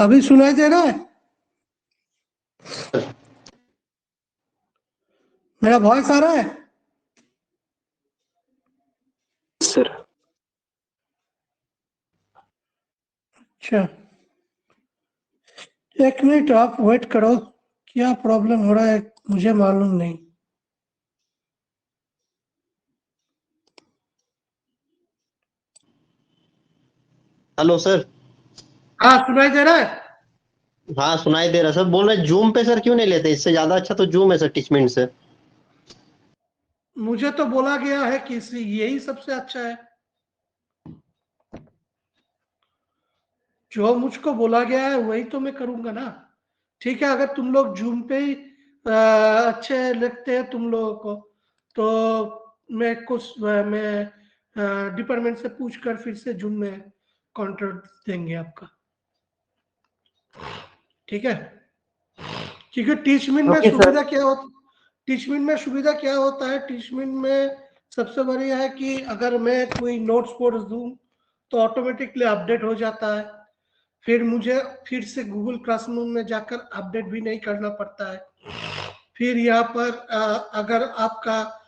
अभी सुनाई दे रहा है? मेरा वॉइस आ रहा है? सर अच्छा, एक मिनट आप वेट करो। क्या प्रॉब्लम हो रहा है मुझे मालूम नहीं। Hello sir. हाँ, सुनाई दे रहा है? हाँ सुनाई दे रहा सर। बोल रहे जूम पे सर क्यों नहीं लेते? इससे ज्यादा अच्छा तो जूम है सर टीचमेंट से। मुझे तो बोला गया है कि यही सबसे अच्छा है। जो मुझको बोला गया है वही तो मैं करूंगा ना। ठीक है, अगर तुम लोग जूम पे ही अच्छे लगते हैं तुम लोगों को, तो मैं डिपार्टमेंट से पूछ कर फिर से जूम में कॉन्ट्रैक्ट देंगे आपका। ठीक है, क्योंकि टीचमेंट में ओके सर। सुविधा क्या होती, टीचमेंट में सुविधा क्या होता है, टीचमेंट में सबसे बढ़िया है कि अगर मैं कोई नोट्स वोट्स दूं तो ऑटोमेटिकली अपडेट हो जाता है। फिर मुझे फिर से गूगल क्लासरूम में जाकर अपडेट भी नहीं करना पड़ता है। फिर यहाँ पर अगर आपका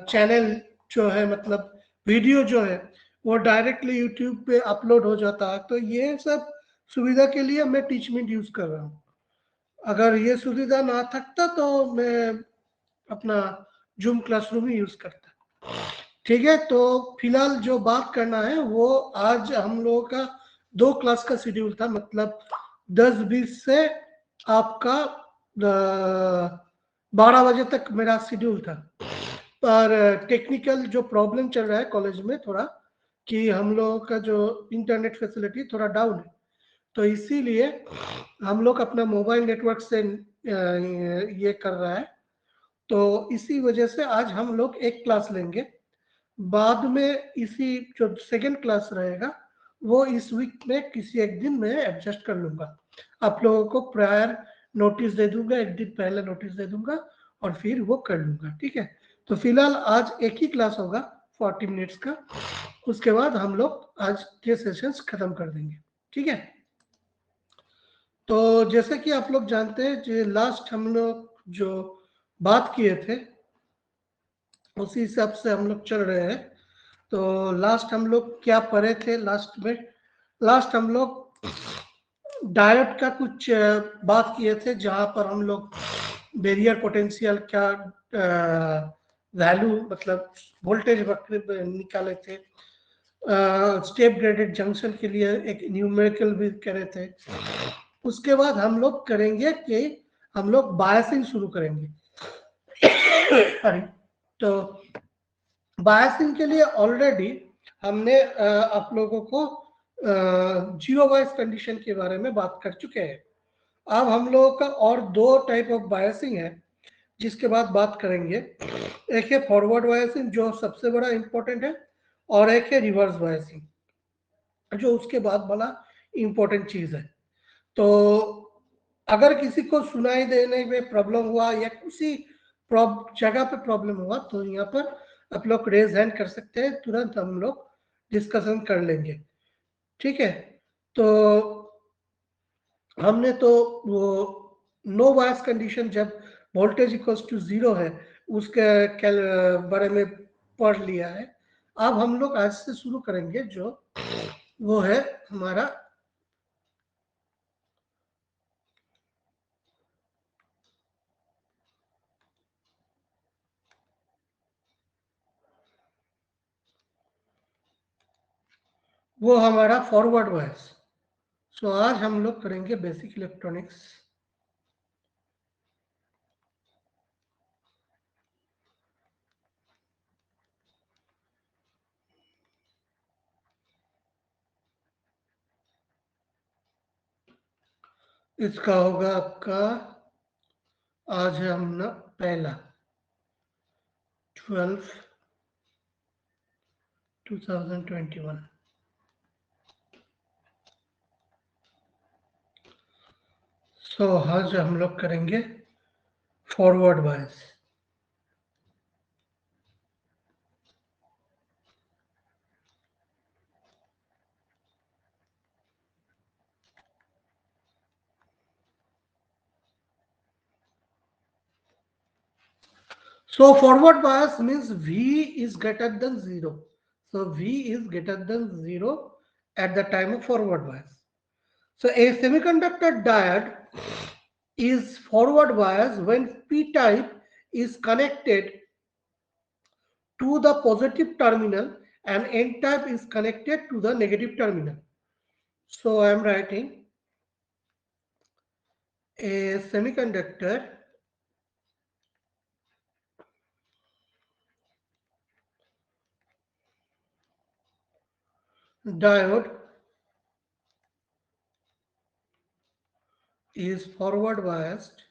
चैनल जो है, मतलब वीडियो जो है, वो डायरेक्टली यूट्यूब पे अपलोड हो जाता है। तो ये सब सुविधा के लिए मैं टीचमेंट यूज कर रहा हूँ। अगर ये सुविधा ना थकता तो मैं अपना जूम क्लासरूम ही यूज करता। ठीक है, तो फिलहाल जो बात करना है वो आज हम लोगों का 2 क्लास का शेड्यूल था, मतलब 10-20 से आपका 12 बजे तक मेरा शेड्यूल था। पर टेक्निकल जो प्रॉब्लम चल रहा है कॉलेज में थोड़ा, कि हम लोगों का जो इंटरनेट फैसिलिटी थोड़ा डाउन है, तो इसीलिए हम लोग अपना मोबाइल नेटवर्क से ये कर रहा है। तो इसी वजह से आज हम लोग एक क्लास लेंगे। बाद में इसी जो सेकेंड क्लास रहेगा वो इस वीक में किसी एक दिन में एडजस्ट कर लूंगा। आप लोगों को प्रायर नोटिस दे दूंगा, एक दिन पहले नोटिस दे दूंगा और फिर वो कर लूंगा। ठीक है, तो फिलहाल आज एक ही क्लास होगा 40 मिनट्स का। उसके बाद हम लोग आज के सेशंस खत्म कर देंगे। ठीक है, तो जैसे कि आप लोग जानते हैं, जो लास्ट हम लोग जो बात किए थे उसी हिसाब से हम लोग चल रहे हैं। तो लास्ट हम लोग क्या पढ़े थे? लास्ट हम लोग डायोड का कुछ बात किए थे, जहां पर हम लोग बैरियर पोटेंशियल क्या वैल्यू, मतलब वोल्टेज वक्र निकाले थे। स्टेप ग्रेडेड जंक्शन के लिए एक न्यूमेरिकल भी करे थे। उसके बाद हम लोग करेंगे कि हम लोग बायसिंग शुरू करेंगे। तो बायसिंग के लिए ऑलरेडी हमने आप लोगों को जीरो वॉइस कंडीशन के बारे में बात कर चुके हैं। अब हम लोगों का और 2 टाइप ऑफ बायसिंग है जिसके बाद बात करेंगे। एक है फॉरवर्ड बायसिंग जो सबसे बड़ा इंपॉर्टेंट है, और एक है रिवर्स बायसिंग जो उसके बाद वाला इंपॉर्टेंट चीज है। तो अगर किसी को सुनाई देने में प्रॉब्लम हुआ या किसी जगह पे प्रॉब्लम हुआ तो यहाँ पर आप लोग रेज हैंड कर सकते हैं, तुरंत हम लोग डिस्कशन कर लेंगे। ठीक है, तो हमने तो वो नो बायस कंडीशन जब वोल्टेज इक्वल्स टू 0 है उसके बारे में पढ़ लिया है। अब हम लोग आज से शुरू करेंगे जो वो है हमारा वो हमारा फॉरवर्ड बायस। सो आज हम लोग करेंगे बेसिक इलेक्ट्रॉनिक्स। इसका होगा आपका, आज है हम ना पहला 12/2021। सो आज हम लोग करेंगे forward bias. So forward bias means V is greater than 0. So V is greater than 0 at the time of forward bias. So a semiconductor diode is forward bias when P-type is connected to the positive terminal and N-type is connected to the negative terminal. So I am writing a semiconductor diode is forward biased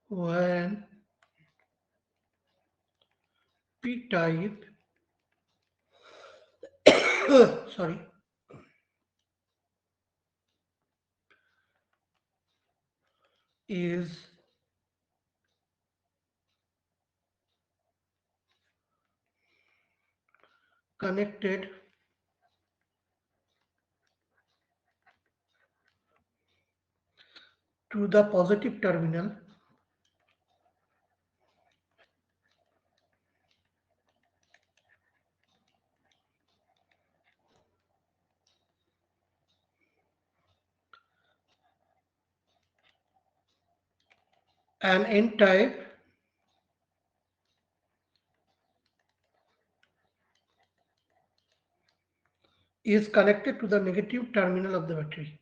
when P-type sorry, is connected to the positive terminal and N-type is connected to the negative terminal of the battery.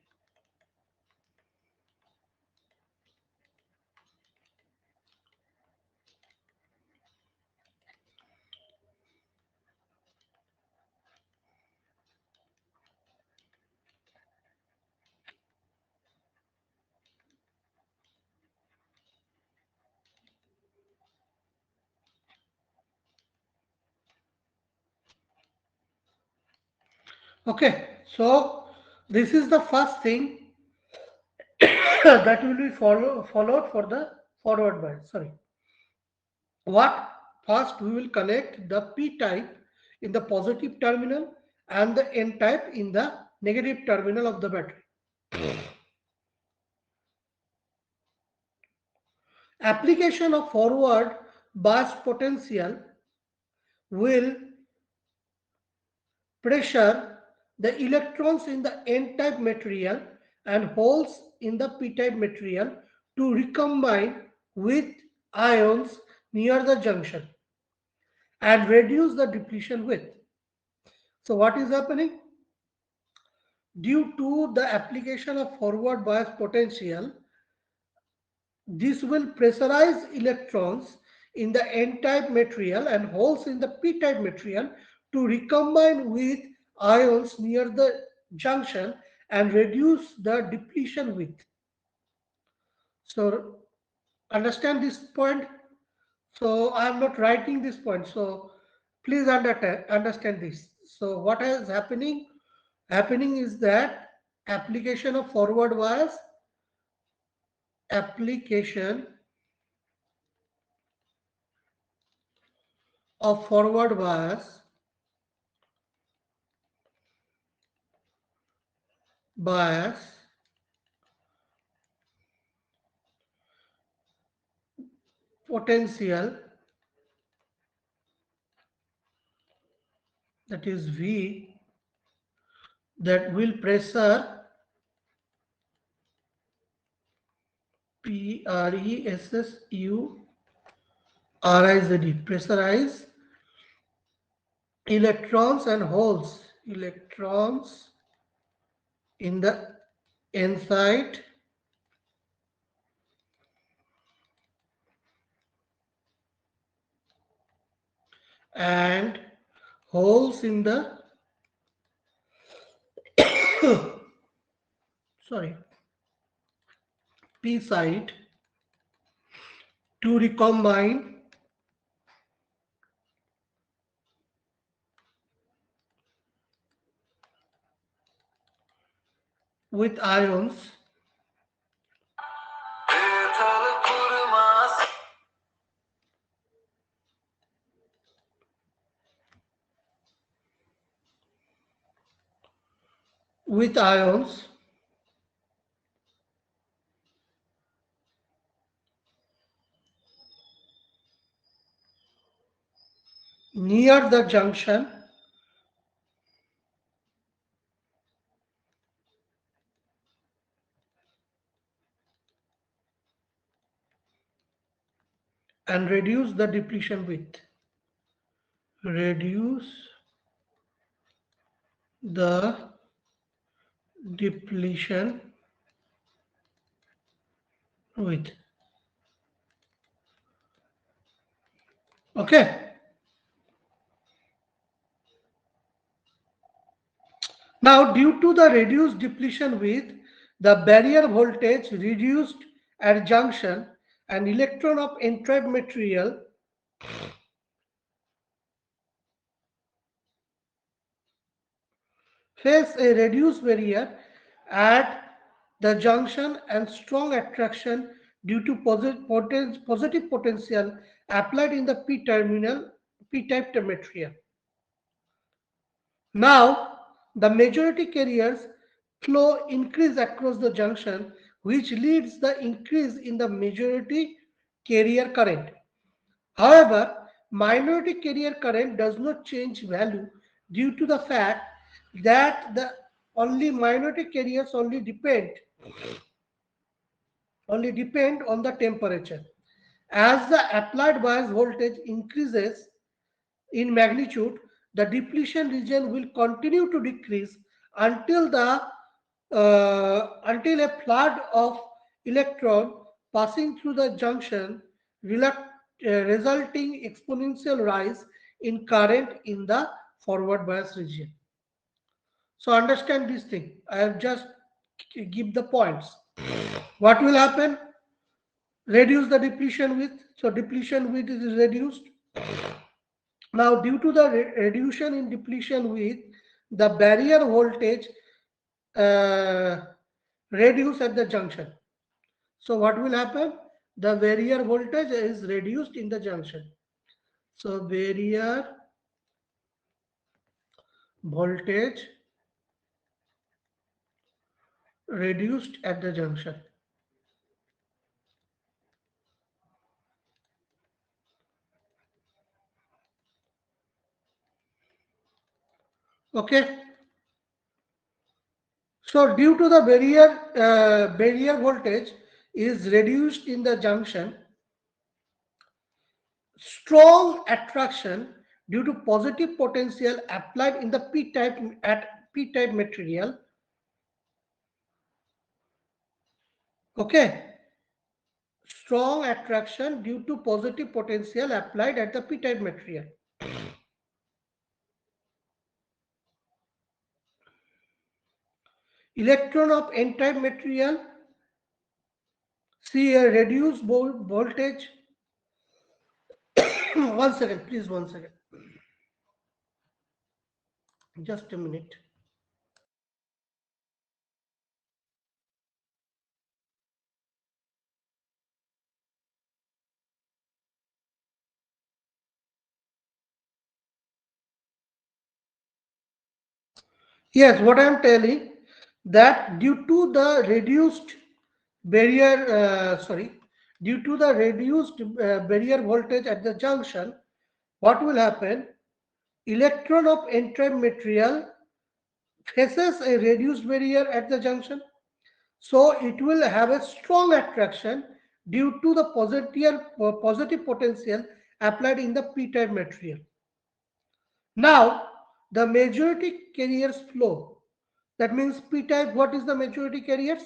Okay, so this is the first thing that will be followed for the forward bias. Sorry. What? First, we will connect the P-type in the positive terminal and the N-type in the negative terminal of the battery. Application of forward bias potential will pressure the electrons in the N-type material and holes in the P-type material to recombine with ions near the junction and reduce the depletion width. So what is happening? Due to the application of forward bias potential, this will pressurize electrons in the N-type material and holes in the P-type material to recombine with ions near the junction and reduce the depletion width. So understand this point. So I am not writing this point. So please understand this. So what is happening? Happening is that application of forward bias, application of forward bias potential, that is V, that will pressure pressurize electrons and holes, electrons in the N side and holes in the sorry, P side to recombine with ions with ions near the junction and reduce the depletion width. Reduce the depletion width. Okay. Now, due to the reduced depletion width, the barrier voltage reduced at junction, an electron of n-type material face a reduced barrier at the junction and strong attraction due to positive potential applied in the p-type material. Now, the majority carriers flow increase across the junction, which leads the increase in the majority carrier current. However, minority carrier current does not change value due to the fact that the only minority carriers only depend on the temperature. As the applied bias voltage increases in magnitude, the depletion region will continue to decrease until until a flood of electron passing through the junction resulting exponential rise in current in the forward bias region. So understand this thing. I have just give the points. What will happen? Reduce the depletion width. So depletion width is reduced. Now, due to the reduction in depletion width, the barrier voltage reduce at the junction. So what will happen? The barrier voltage is reduced in the junction. So barrier voltage reduced at the junction. Okay. So due to the barrier voltage is reduced in the junction, strong attraction due to positive potential applied in the p-type material. Okay. Strong attraction due to positive potential applied at the p-type material. Electron of n-type material see a reduced voltage. One second, please, 1 second. Just a minute. Yes, what I am telling that due to the reduced barrier voltage at the junction, what will happen? Electron of n-type material faces a reduced barrier at the junction, so it will have a strong attraction due to the positive potential applied in the p-type material. Now, the majority carriers flow. That means p-type, what is the majority carriers?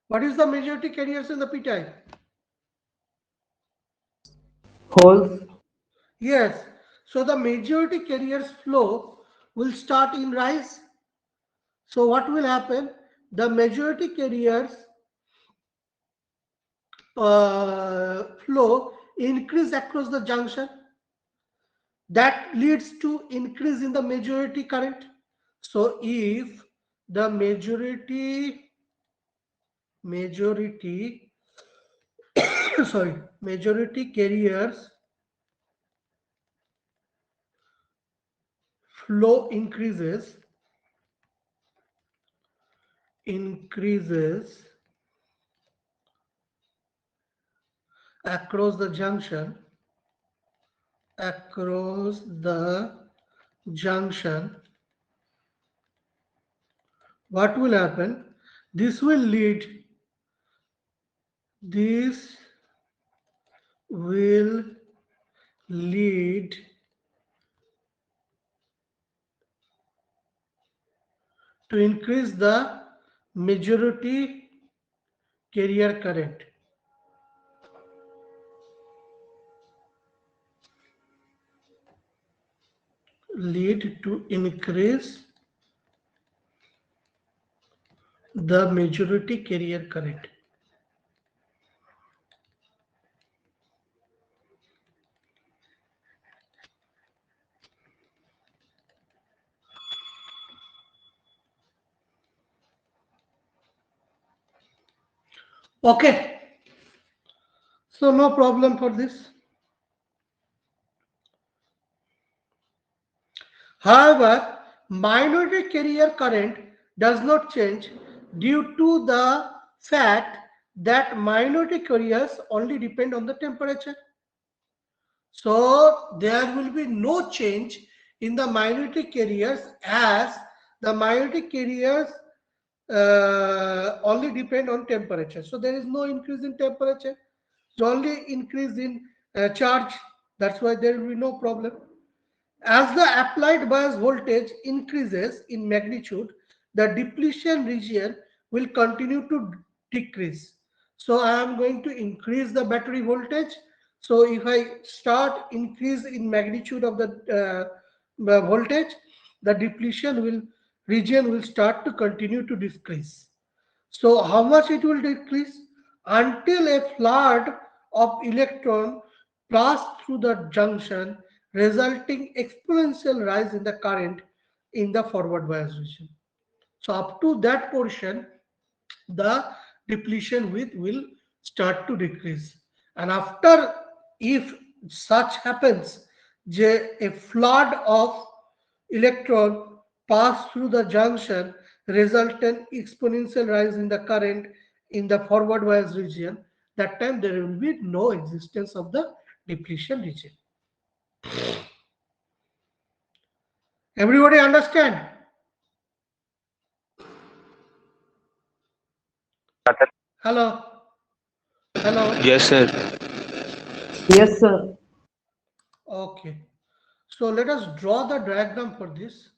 What is the majority carriers in the p-type? Holes. Yes. So the majority carriers flow will start in rise. So what will happen? The majority carriers flow increase across the junction. That leads to increase in the majority current. So if the majority majority carriers flow increases, increases across the junction, what will happen? This will lead to increase the majority carrier current. Lead to increase the majority carrier current. Okay, so no problem for this. However, minority carrier current does not change due to the fact that minority carriers only depend on the temperature. So there will be no change in the minority carriers, as the minority carriers only depend on temperature. So there is no increase in temperature. It's only increase in charge. That's why there will be no problem. As the applied bias voltage increases in magnitude, the depletion region will continue to decrease. So I am going to increase the battery voltage. So if I start increase in magnitude of the voltage, the depletion region will start to continue to decrease. So how much it will decrease? Until a flood of electron pass through the junction, resulting exponential rise in the current in the forward bias region. So up to that portion, the depletion width will start to decrease. And after, if such happens, a flood of electron pass through the junction, resultant exponential rise in the current in the forward bias region, that time there will be no existence of the depletion region. Everybody understand? Hello? Hello? Yes, sir. Yes, sir. Okay. So let us draw the diagram for this.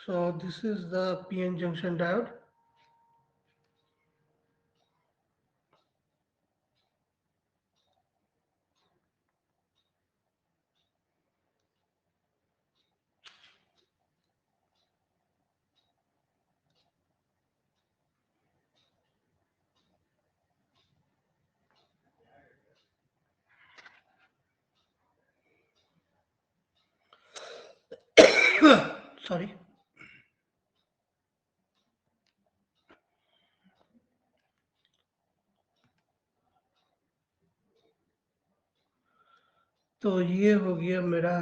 So this is the PN junction diode. Sorry. तो ये हो गया मेरा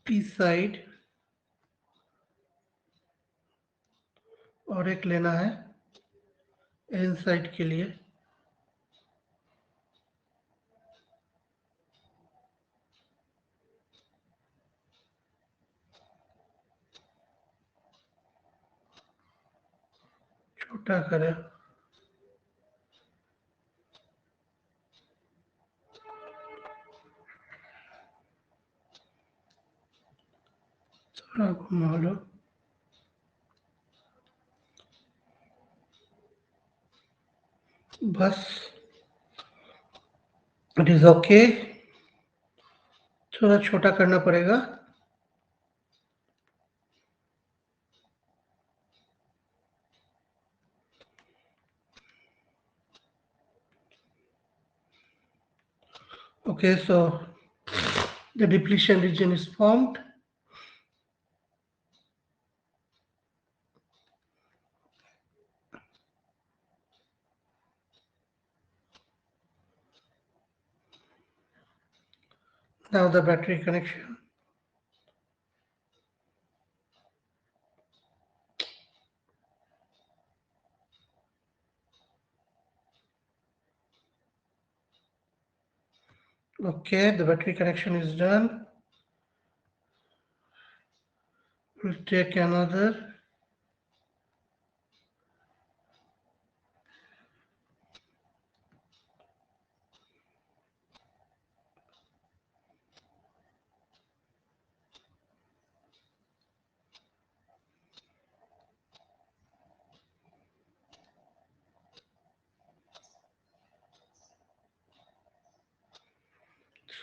P side और एक लेना है N side के लिए. छोटा करें. थोड़ा घुमा लो. बस इट इज ओके. थोड़ा छोटा करना पड़ेगा. Okay, so the depletion region is formed. Now the battery connection. Okay, the battery connection is done. We'll take another.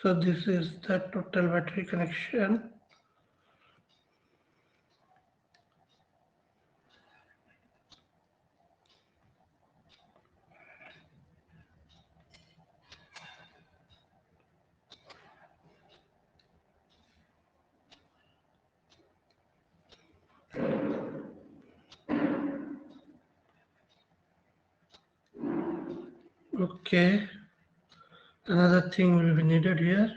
So this is the total battery connection. Okay, another thing will be needed here.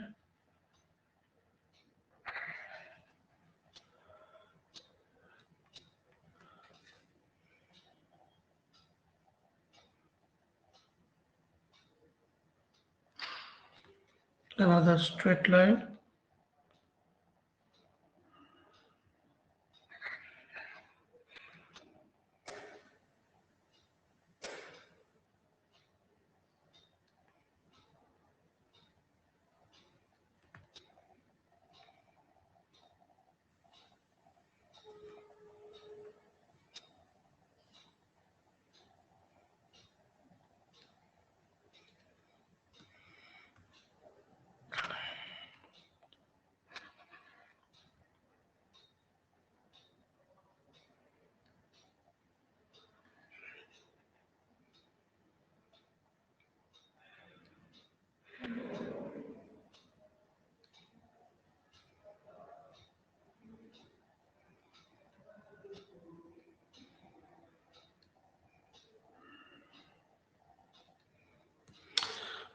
Another straight line.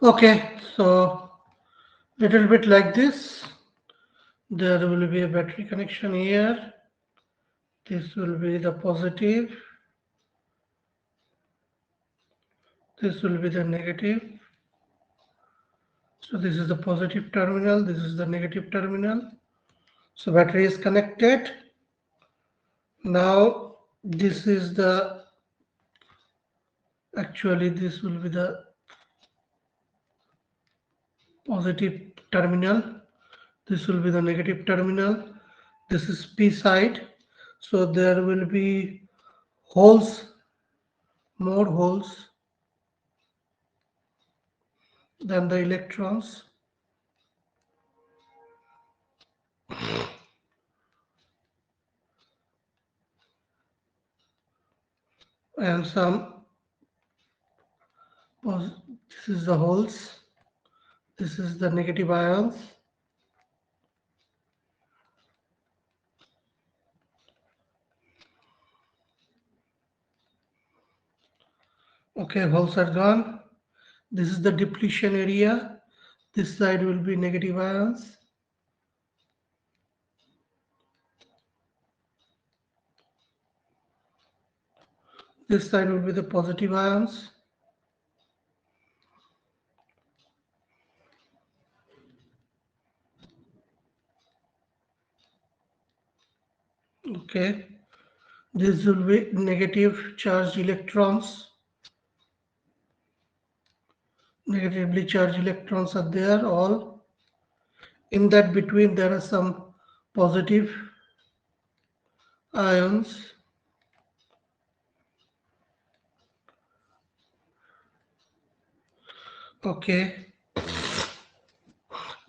Okay, so little bit like this. There will be a battery connection here. This will be the positive. This will be the negative. So this is the positive terminal. This is the negative terminal. So battery is connected. Now this is the, actually this will be the positive terminal. This will be the negative terminal. This is P side. So there will be holes, more holes than the electrons. And some, this is the holes. This is the negative ions. Okay, holes are gone. This is the depletion area. This side will be negative ions. This side will be the positive ions. Okay, this will be negative charged electrons. Negatively charged electrons are there all. In that between there are some positive ions. Okay,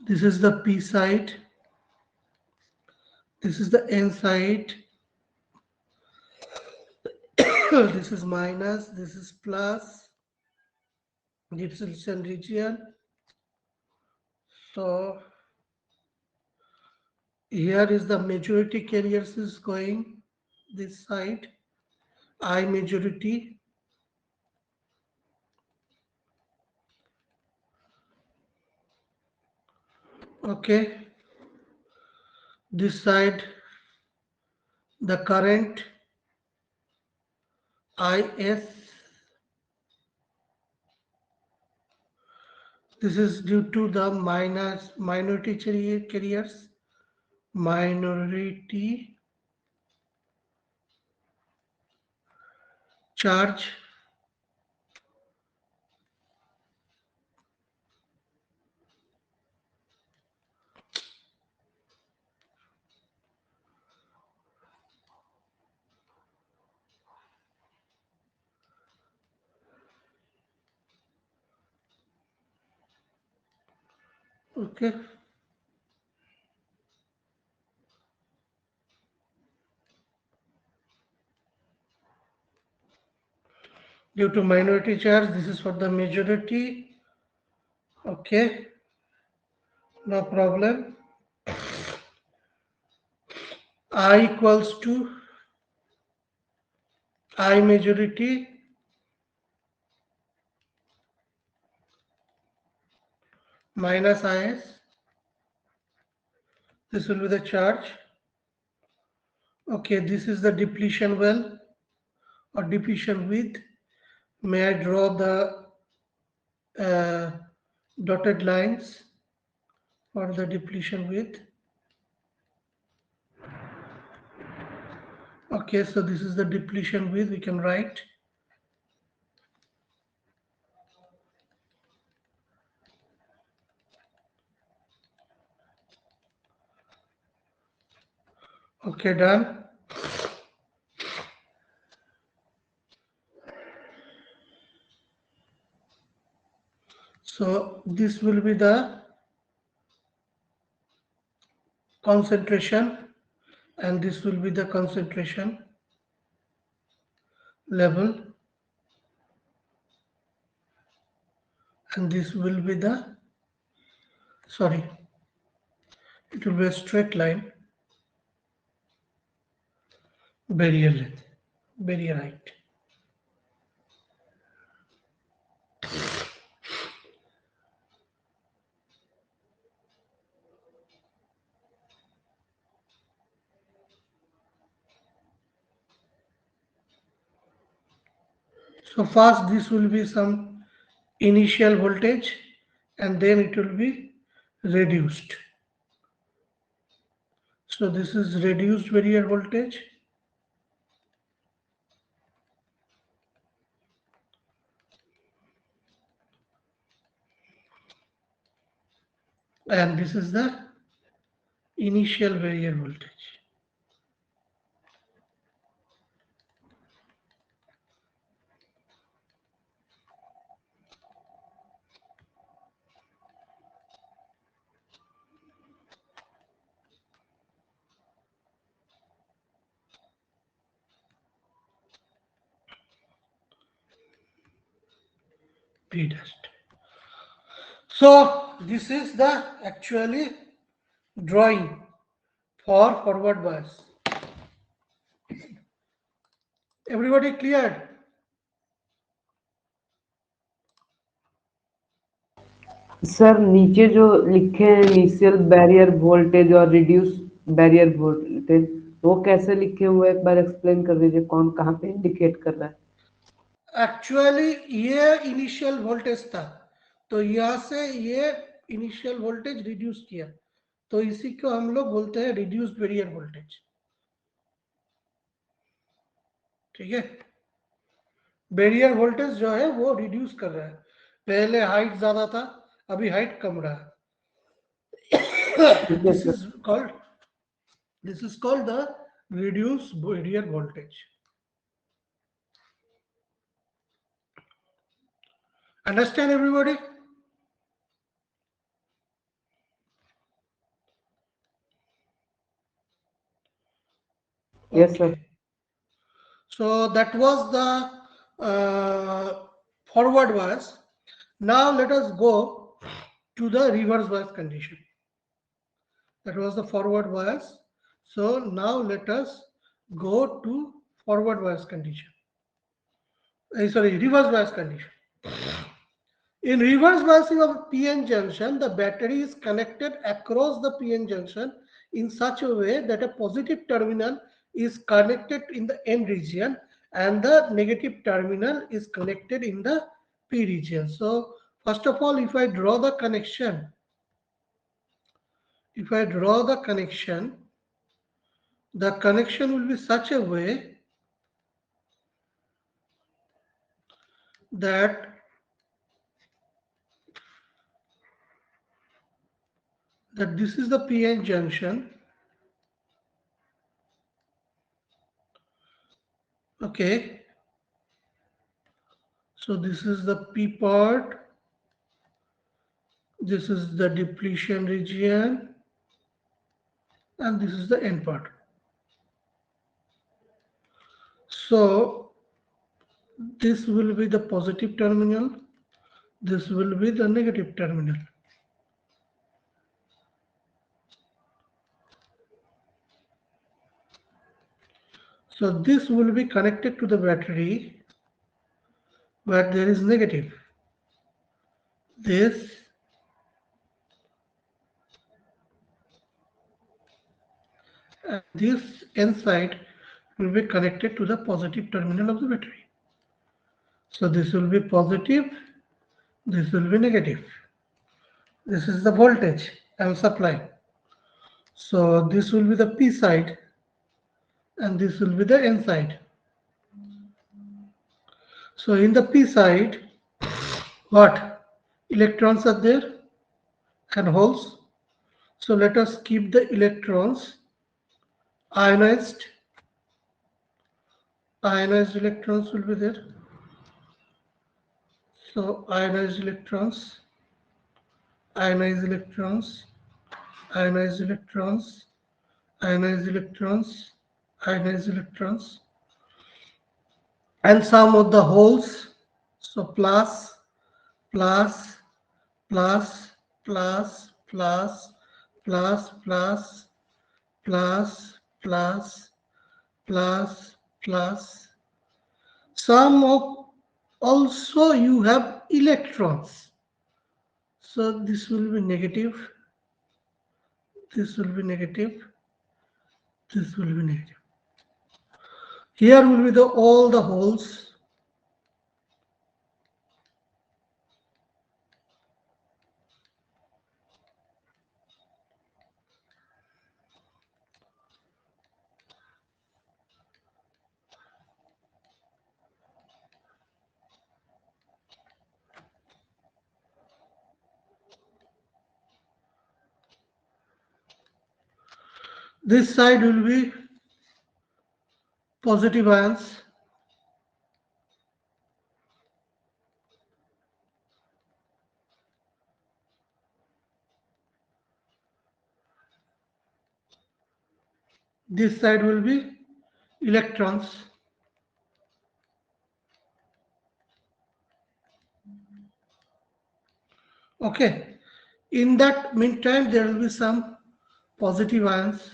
this is the P side. This is the N side. This is minus, this is plus, depletion region. So here is the majority carriers is going this side, I majority. Okay, this side the current IS, this is due to the minority carriers, minority charge. Okay, due to minority charge, this is for the majority. Okay, no problem. I equals to I majority minus IS. This will be the charge. Okay, this is the depletion well or depletion width. May I draw the dotted lines for the depletion width? Okay, so this is the depletion width. We can write. Okay, done. So this will be the concentration and this will be the concentration level and this will be the, sorry, it will be a straight line, barrier length, barrier height. So first this will be some initial voltage and then it will be reduced. So this is reduced barrier voltage. And this is the initial barrier voltage. P dust. So this is the actually drawing for forward bias. Everybody cleared? Sir नीचे जो लिखे हैं initial barrier voltage और reduce barrier voltage वो कैसे लिखे हुए एक बार एक्सप्लेन कर दीजिए कौन कहाँ पे इंडिकेट कर रहा है एक्चुअली ये इनिशियल वोल्टेज था तो यहाँ से ये इनिशियल वोल्टेज रिड्यूस किया तो इसी को हम लोग बोलते हैं रिड्यूस्ड बैरियर वोल्टेज ठीक है बैरियर वोल्टेज जो है वो रिड्यूस कर रहा है पहले हाइट ज्यादा था अभी हाइट कम रहा है this is called the reduced barrier voltage. Understand everybody? Yes, sir. So that was the forward bias. Now let us go to the reverse bias condition. That was the forward bias. So now let us go to forward bias condition. Sorry, reverse bias condition. In reverse biasing of PN junction, the battery is connected across the PN junction in such a way that a positive terminal is connected in the N region and the negative terminal is connected in the P region. So first of all, if I draw the connection, the connection will be such a way that this is the PN junction. Okay, so this is the P part, this is the depletion region, and this is the N part. So this will be the positive terminal, this will be the negative terminal. So this will be connected to the battery where there is negative. This and this N side will be connected to the positive terminal of the battery. So this will be positive, this will be negative. This is the voltage I am supplying. So this will be the P side and this will be the N side. So in the P side, what? Electrons are there and holes. So let us keep the electrons ionized. Ionized electrons will be there. So ionized electrons, ionized electrons, ionized electrons, ionized electrons, ionized electrons, and some of the holes. So plus, plus, plus, plus, plus, plus, plus, plus, plus, plus, plus. Some of also you have electrons. So this will be negative, this will be negative, this will be negative. Here will be the all the holes. This side will be positive ions. This side will be electrons. Okay. In that meantime, there will be some positive ions.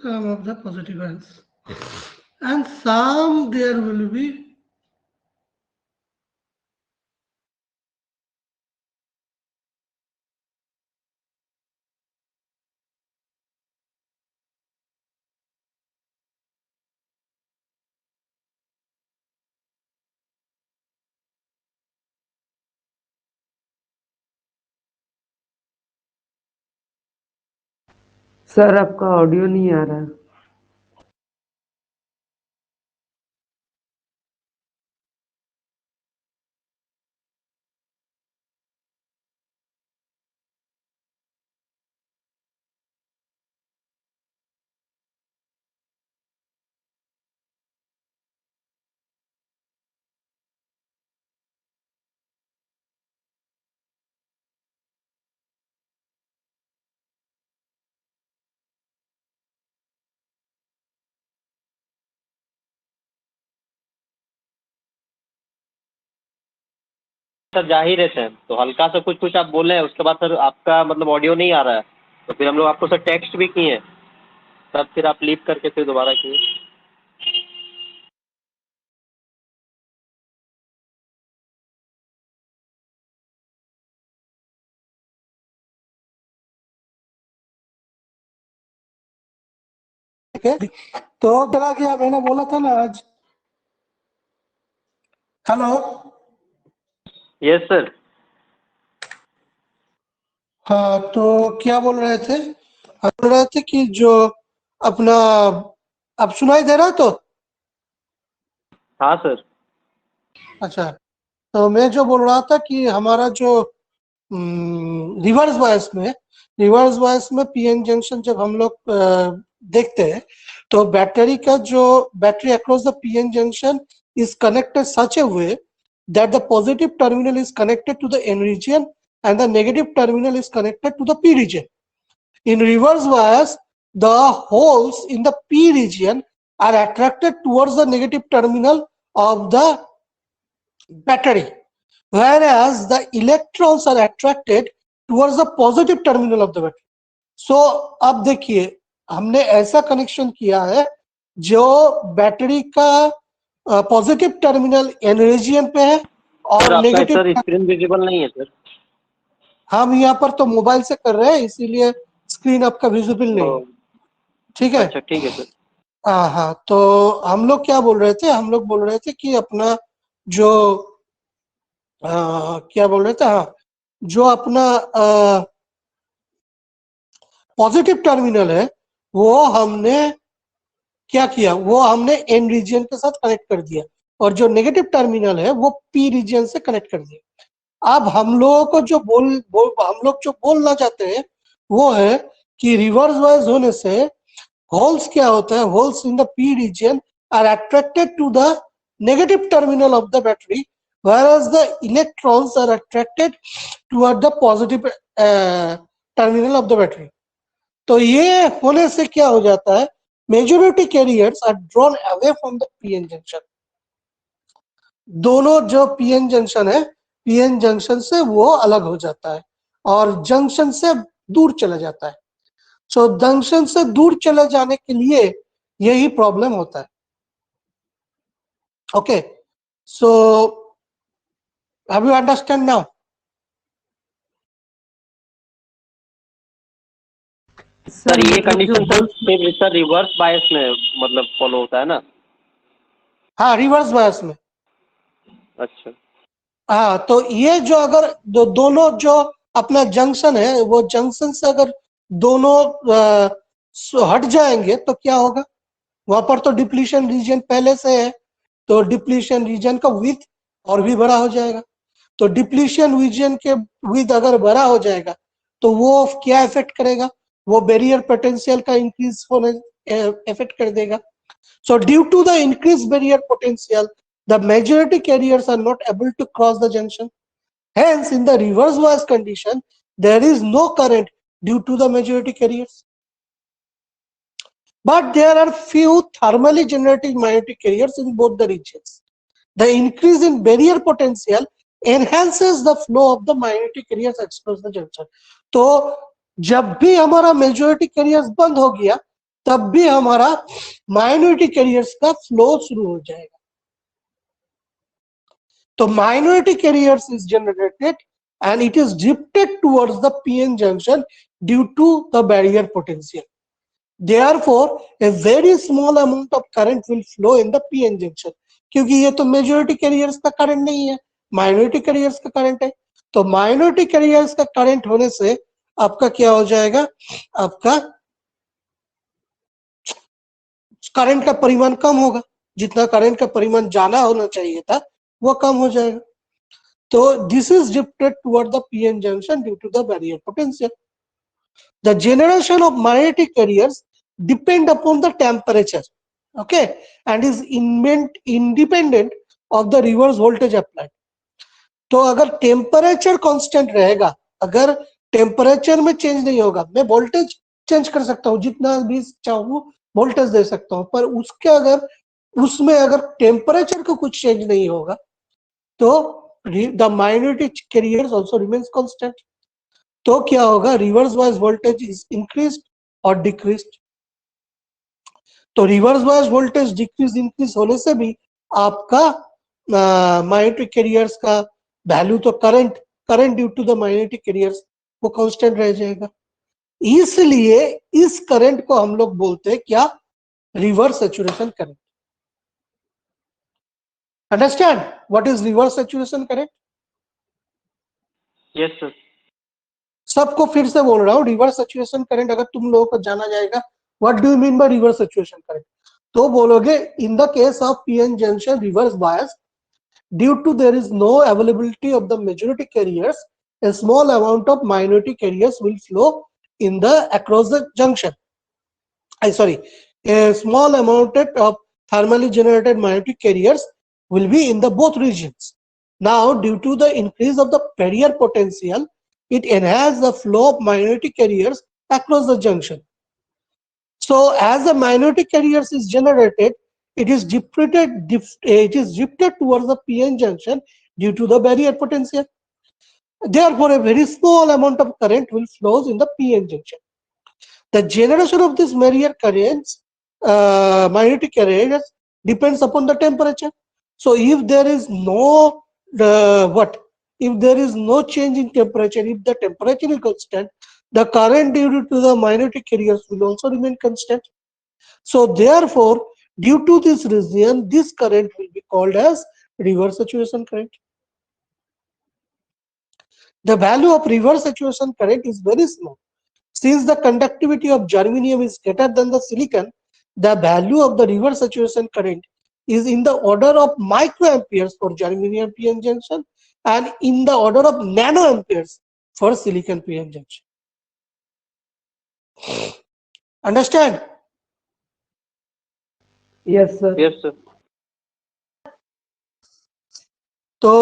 Some of the positive ions. And some there will be sir आपका audio नहीं आ रहा है। Sir जा ही रहे थे तो हल्का सा कुछ कुछ आप बोले हैं, उसके बाद सर आपका मतलब ऑडियो नहीं आ रहा है, तो फिर हम लोग आपको सर टेक्स्ट भी किए हैं। तब फिर आप लीव करके फिर दोबारा किए। ठीक है, तो चला गया, मैंने बोला था ना आज। हेलो। Yes sir. हाँ, तो क्या बोल रहे थे? हम बोल रहे थे कि जो अपना, अब सुनाई दे रहा है तो? हाँ सर। अच्छा, तो मैं जो बोल रहा था कि हमारा जो रिवर्स बायस में पीएन जंक्शन जब हम लोग देखते हैं, तो battery across the PN junction is connected such a way that the positive terminal is connected to the N region and the negative terminal is connected to the P region. In reverse bias, the holes in the P region are attracted towards the negative terminal of the battery, whereas the electrons are attracted towards the positive terminal of the battery. So अब देखिए, हमने ऐसा connection किया है जो battery का positive terminal N region पे है सर और आपका नेगेटिव। सर स्क्रीन विजिबल नहीं है सर। हम यहाँ पर तो मोबाइल से कर रहे हैं, इसीलिए स्क्रीन आपका विजिबल नहीं है। ठीक है। अच्छा ठीक है सर। हाँ हाँ, तो हम लोग क्या बोल रहे थे? हम लोग बोल रहे थे कि अपना जो क्या बोल रहे थे, हाँ, जो अपना पॉजिटिव टर्मिनल है वो हमने क्या किया, वो हमने एन रीजन के साथ कनेक्ट कर दिया, और जो नेगेटिव टर्मिनल है वो पी रीजन से कनेक्ट कर दिया। अब हम लोगों को जो हम लोग जो बोलना चाहते हैं वो है कि रिवर्स वाइज होने से होल्स क्या होता है, holes in the P region are attracted to the negative terminal of the battery, whereas the electrons are attracted toward the positive terminal of the battery. तो ये होने से क्या हो जाता है, majority carriers are drawn away from the PN junction. दोनों जो पीएन जंक्शन है, पीएन जंक्शन से वो अलग हो जाता है और जंक्शन से दूर चला जाता है। सो जंक्शन से दूर चले जाने के लिए यही प्रॉब्लम होता है। Okay, so have you understand now? Sir ये कंडीशन सर रिवर्स बायस में मतलब फॉलो होता है ना? हाँ, रिवर्स बायस में। अच्छा। हाँ, तो ये जो अगर दोनों जो अपना जंक्शन है, वो जंक्शन से अगर दोनों हट जाएंगे तो क्या होगा? वहां पर तो डिप्लीशन रीजन पहले से है, तो डिप्लीशन रीजन का विड्थ और भी बड़ा हो जाएगा। तो डिप्लीशन रीजन के विड्थ अगर बड़ा हो जाएगा तो वो क्या इफेक्ट करेगा? वो बैरियर पोटेंशियल का इंक्रीज होने इफेक्ट कर देगा। So due to the increased barrier potential, the majority carriers are not able to cross the junction. Hence, in the reverse bias condition, there is no current due to the majority carriers. But there are few thermally generating magnetic carriers in both the regions. The increase in barrier potential enhances the flow of the magnetic carriers across the junction. तो जब भी हमारा majority carriers बंद हो गया, तब भी हमारा माइनॉरिटी कैरियर्स का फ्लो शुरू हो जाएगा। तो minority carriers is generated and it is drifted towards the PN junction due to the barrier potential. Therefore, a very small amount of current will flow in the PN junction. क्योंकि ये तो majority carriers का current नहीं है, minority carriers का current है। तो minority carriers का करंट होने से आपका क्या हो जाएगा? आपका करंट का परिमाण कम होगा, जितना करंट का परिमाण ज्यादा होना चाहिए था वो कम हो जाएगा। तो this is drifted toward the PN junction due to the barrier potential. The generation of magnetic carriers depend upon the temperature, okay, and is independent of the reverse voltage applied. तो अगर टेम्परेचर कांस्टेंट रहेगा, अगर temperature में change नहीं होगा, मैं voltage change कर सकता हूँ, जितना भी चाहूँ वोल्टेज दे सकता हूँ, पर उसके अगर उसमें अगर टेम्परेचर को कुछ चेंज नहीं होगा तो the minority carriers also remains constant. तो क्या होगा? Reverse bias voltage is increased और डिक्रीज्ड। तो reverse bias voltage decrease increase होने से भी आपका मैग्नेटिक कैरियर्स का वैल्यू तो current due to the magnetic carriers वो कांस्टेंट रह जाएगा। इसलिए इस करंट को हम लोग बोलते हैं क्या, reverse saturation current. Understand what is reverse saturation current? Yes sir. सबको फिर से बोल रहा हूँ, रिवर्स सैचुरेशन करंट अगर तुम लोगों को जाना जाएगा, what do you mean by reverse saturation current, तो बोलोगे in the case of PN junction reverse bias, due to there is no availability of the majority carriers, a small amount of minority carriers will flow in the across the junction. A small amount of thermally generated minority carriers will be in the both regions. Now, due to the increase of the barrier potential, it enhances the flow of minority carriers across the junction. So, as the minority carriers is generated, it is drifted towards the PN junction due to the barrier potential. Therefore, a very small amount of current will flow in the PN junction. The generation of this barrier currents, magnetic carriers, depends upon the temperature. So, if there is no if there is no change in temperature, if the temperature is constant, the current due to the magnetic carriers will also remain constant. So, therefore, due to this reason, this current will be called as reverse saturation current. The value of reverse saturation current is very small. Since the conductivity of germanium is greater than the silicon, the value of the reverse saturation current is in the order of microamperes for germanium PN junction and in the order of nanoamperes for silicon PN junction. Understand? Yes, sir. Yes sir. तो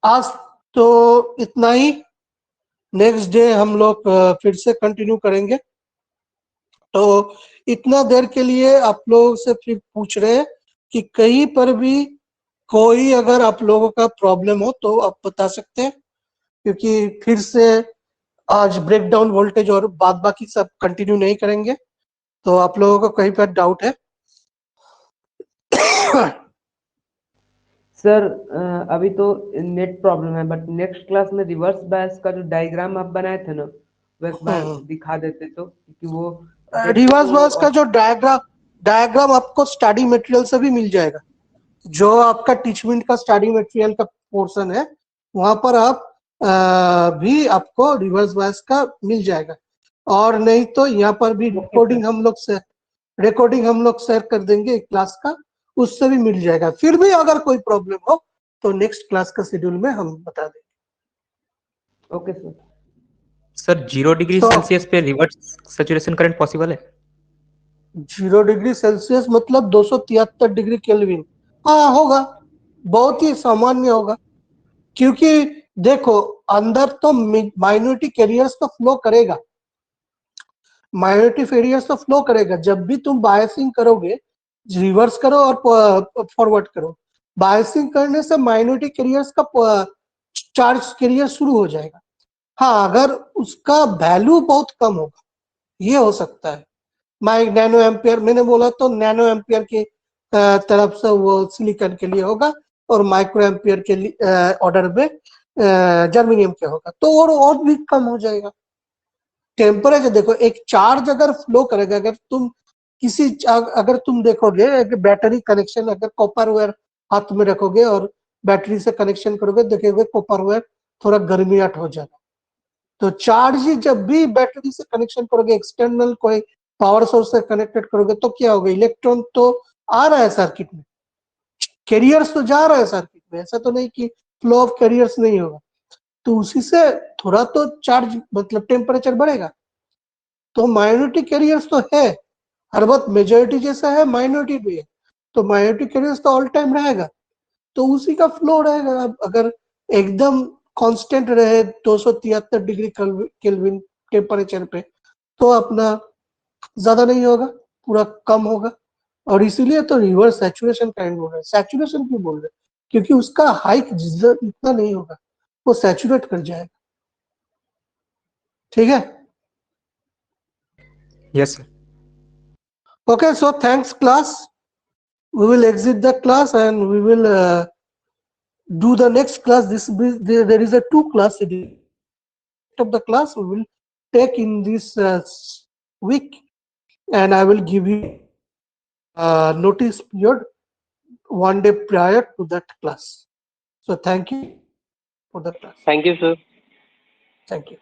आज तो इतना ही, next day हम लोग फिर से continue करेंगे। तो इतना देर के लिए आप लोगों से फिर पूछ रहे हैं कि कहीं पर भी कोई अगर आप लोगों का प्रॉब्लम हो तो आप बता सकते हैं, क्योंकि फिर से आज ब्रेकडाउन वोल्टेज और बाद बाकी सब कंटिन्यू नहीं करेंगे। तो आप लोगों को कहीं पर डाउट है? सर अभी तो नेट प्रॉब्लम है, बट नेक्स्ट क्लास में रिवर्स बायस का जो डायग्राम आप बनाए थे ना, वो एक बार दिखा देते तो, क्योंकि वो रिवर्स बायस का जो डायग्राम आपको स्टडी मटेरियल से भी मिल जाएगा। जो आपका टीचमेंट का स्टडी मटेरियल का पोर्शन है, वहां पर आप भी आपको रिवर्स बायस का मिल जाएगा। और नहीं तो यहाँ पर भी रिकॉर्डिंग हम लोग शेयर कर देंगे क्लास का, उससे भी मिल जाएगा। फिर भी अगर कोई प्रॉब्लम हो तो नेक्स्ट क्लास का शेड्यूल में हम बता देंगे। Okay sir. Sir 0 degree Celsius पे रिवर्स सैचुरेशन करंट पॉसिबल है? 0 डिग्री सेल्सियस मतलब 273 डिग्री केल्विन, हाँ होगा, बहुत ही सामान्य होगा। क्योंकि देखो अंदर तो माइनॉरिटी कैरियर्स तो फ्लो करेगा, माइनॉरिटी कैरियर्स तो फ्लो करेगा। जब भी तुम बायसिंग करोगे, रिवर्स करो और फॉरवर्ड करो, बायसिंग करने से माइनॉरिटी कैरियर्स का चार्ज कैरियर शुरू हो जाएगा। हाँ, अगर उसका वैल्यू बहुत कम होगा, ये हो सकता है। नैनो एम्पियर मैंने बोला तो नैनो एम्पियर की तरफ से वो सिलिकॉन के लिए होगा और माइक्रो एम्पियर के लिए ऑर्डर में जर्मेनियम के होगा, तो और भी कम हो जाएगा। टेम्परेचर देखो, एक चार्ज अगर फ्लो करेगा, अगर तुम देखोगे बैटरी कनेक्शन, अगर कॉपर वायर हाथ में रखोगे और बैटरी से कनेक्शन करोगे, देखोगे कॉपर वायर थोड़ा गर्मियाट हो जाएगा। तो चार्ज जब भी बैटरी से कनेक्शन करोगे, एक्सटर्नल कोई पावर सोर्स से कनेक्टेड करोगे, तो क्या होगा, इलेक्ट्रॉन तो आ रहा है सर्किट में, कैरियर्स तो जा रहा है सर्किट में, ऐसा तो नहीं कि फ्लो ऑफ कैरियर्स नहीं होगा। तो उसी से थोड़ा तो चार्ज मतलब टेम्परेचर बढ़ेगा। तो माइनॉरिटी कैरियर्स तो है, हर बात मेजॉरिटी जैसा है, माइनॉरिटी भी है, तो माइनॉरिटी कैरियर्स तो ऑल टाइम रहेगा, तो उसी का फ्लो रहेगा। अब अगर एकदम कांस्टेंट रहे 273 डिग्री केल्विन टेम्परेचर पे, तो अपना ज्यादा नहीं होगा, पूरा कम होगा। और इसीलिए तो रिवर्स सैचुरेशन करंट बोल रहे हैं। सैचुरेशन क्यों बोल रहे हैं? क्योंकि उसका हाइक इतना नहीं होगा, वो सैचुरेट कर जाएगा। ठीक है? Yes sir. Okay, so thanks class. We will exit the class and we will do the next class. There is a 2 class of the class we will take in this week, and I will give you notice period 1 day prior to that class. So thank you for the class. Thank you, sir. Thank you.